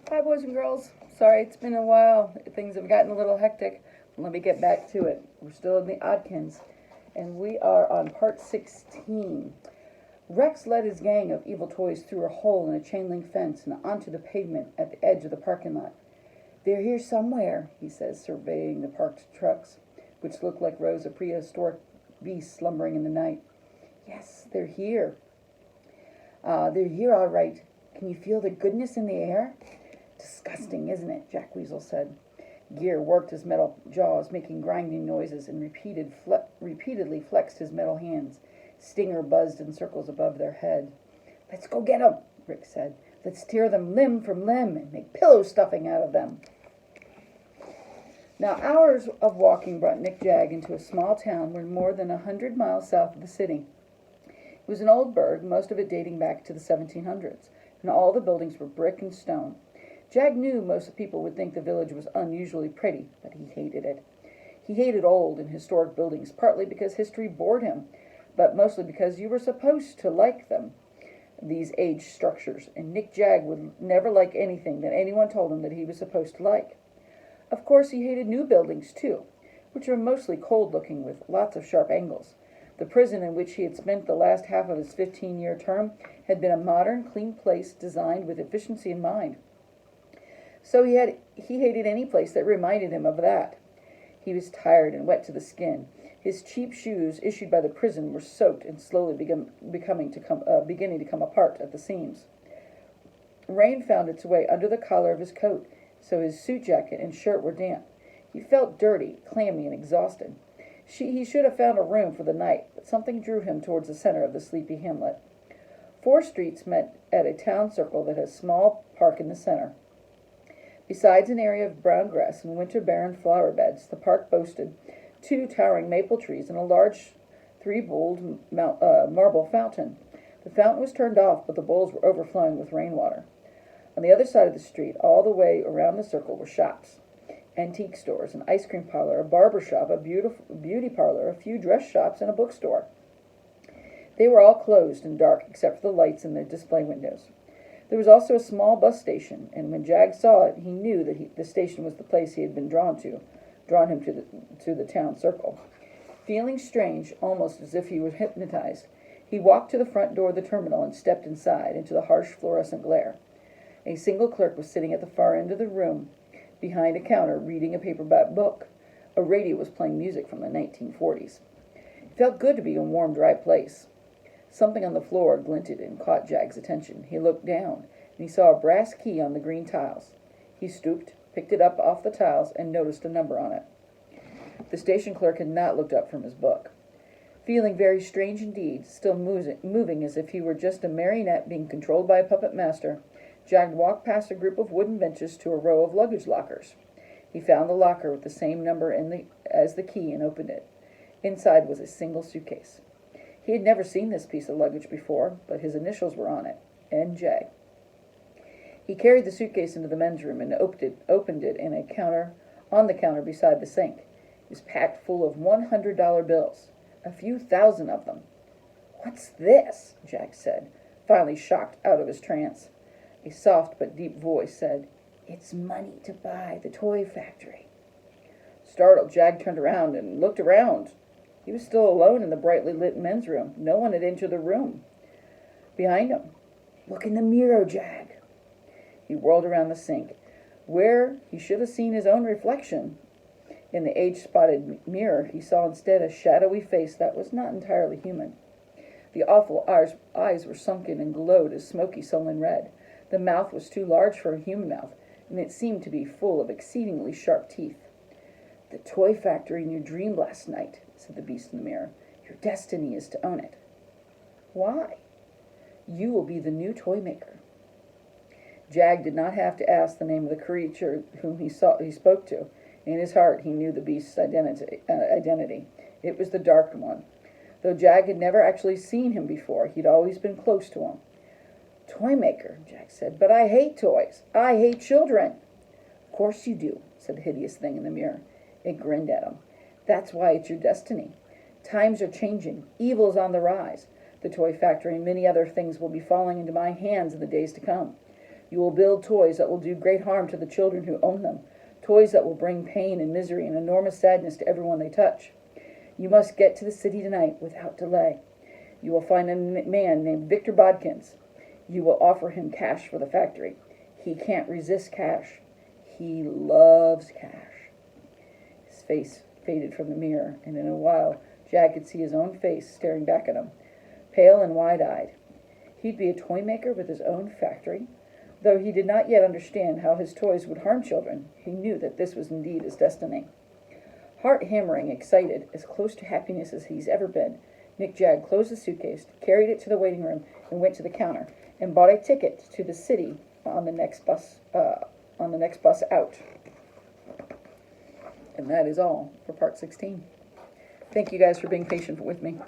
Hi, boys and girls. Sorry, it's been a while. Things have gotten a little hectic. Let me get back to it. We're still in the Oddkins, and we are on part 16. Rex led his gang of evil toys through a hole in a chain link fence and onto the pavement at the edge of the parking lot. They're here somewhere, he says, surveying the parked trucks, which look like rows of prehistoric beasts slumbering in the night. Yes, they're here. They're here, all right. Can you feel the goodness in the air? Disgusting, isn't it? Jack Weasel said. Gear worked his metal jaws, making grinding noises, and repeatedly flexed his metal hands. Stinger buzzed in circles above their head. Let's go get 'em, Rick said. Let's tear them limb from limb and make pillow stuffing out of them. Now, hours of walking brought Nick Jag into a small town more than 100 miles south of the city. It was an old burg, most of it dating back to the 1700s, and all the buildings were brick and stone. Jag knew most people would think the village was unusually pretty, but he hated it. He hated old and historic buildings, partly because history bored him, but mostly because you were supposed to like them, these aged structures, and Nick Jag would never like anything that anyone told him that he was supposed to like. Of course, he hated new buildings, too, which were mostly cold-looking with lots of sharp angles. The prison in which he had spent the last half of his 15-year term had been a modern, clean place designed with efficiency in mind. So he hated any place that reminded him of that. He was tired and wet to the skin. His cheap shoes, issued by the prison, were soaked and slowly beginning to come apart at the seams. Rain found its way under the collar of his coat, so his suit jacket and shirt were damp. He felt dirty, clammy, and exhausted. He should have found a room for the night, but something drew him towards the center of the sleepy hamlet. 4 streets met at a town circle that had a small park in the center. Besides an area of brown grass and winter-barren flower beds, the park boasted 2 towering maple trees and a large 3-bowled marble fountain. The fountain was turned off, but the bowls were overflowing with rainwater. On the other side of the street, all the way around the circle, were shops. Antique stores, an ice cream parlor, a barber shop, a beauty parlor, a few dress shops, and a bookstore. They were all closed and dark, except for the lights in their display windows. There was also a small bus station, and when Jag saw it, he knew that the station was the place he had been drawn him to the town circle. Feeling strange, almost as if he were hypnotized, he walked to the front door of the terminal and stepped inside into the harsh fluorescent glare. A single clerk was sitting at the far end of the room, behind a counter, reading a paperback book. A radio was playing music from the 1940s. It felt good to be in a warm, dry place. Something on the floor glinted and caught Jag's attention. He looked down, and he saw a brass key on the green tiles. He stooped, picked it up off the tiles, and noticed a number on it. The station clerk had not looked up from his book. Feeling very strange indeed, still moving as if he were just a marionette being controlled by a puppet master, Jag walked past a group of wooden benches to a row of luggage lockers. He found the locker with the same number as the key and opened it. Inside was a single suitcase. He had never seen this piece of luggage before, but his initials were on it, N.J. He carried the suitcase into the men's room and opened it on the counter beside the sink. It was packed full of $100 bills, a few thousand of them. "What's this?" Jag said, finally shocked out of his trance. A soft but deep voice said, "It's money to buy the toy factory." Startled, Jag turned around and looked around. He was still alone in the brightly lit men's room. No one had entered the room. Behind him, "Look in the mirror, Jag." He whirled around the sink, where he should have seen his own reflection. In the age-spotted mirror, he saw instead a shadowy face that was not entirely human. The awful eyes were sunken and glowed a smoky sullen red. The mouth was too large for a human mouth, and it seemed to be full of exceedingly sharp teeth. "The toy factory in your dream last night," said the beast in the mirror. "Your destiny is to own it." "Why?" "You will be the new toy maker." Jag did not have to ask the name of the creature whom he spoke to. In his heart, he knew the beast's identity. It was the Dark One. Though Jag had never actually seen him before, he'd always been close to him. "Toy maker," Jag said, "but I hate toys. I hate children." "Of course you do," said the hideous thing in the mirror. It grinned at him. "That's why it's your destiny. Times are changing. Evil is on the rise. The toy factory and many other things will be falling into my hands in the days to come. You will build toys that will do great harm to the children who own them, toys that will bring pain and misery and enormous sadness to everyone they touch. You must get to the city tonight without delay. You will find a man named Victor Bodkins. You will offer him cash for the factory. He can't resist cash. He loves cash. His face faded from the mirror, and in a while Jack could see his own face staring back at him, pale and wide-eyed. He'd be a toy maker with his own factory. Though he did not yet understand how his toys would harm children, he knew that this was indeed his destiny. Heart-hammering, excited, as close to happiness as he's ever been, Nick Jag closed the suitcase, carried it to the waiting room, and went to the counter, and bought a ticket to the city on the next bus out. And that is all for part 16. Thank you guys for being patient with me.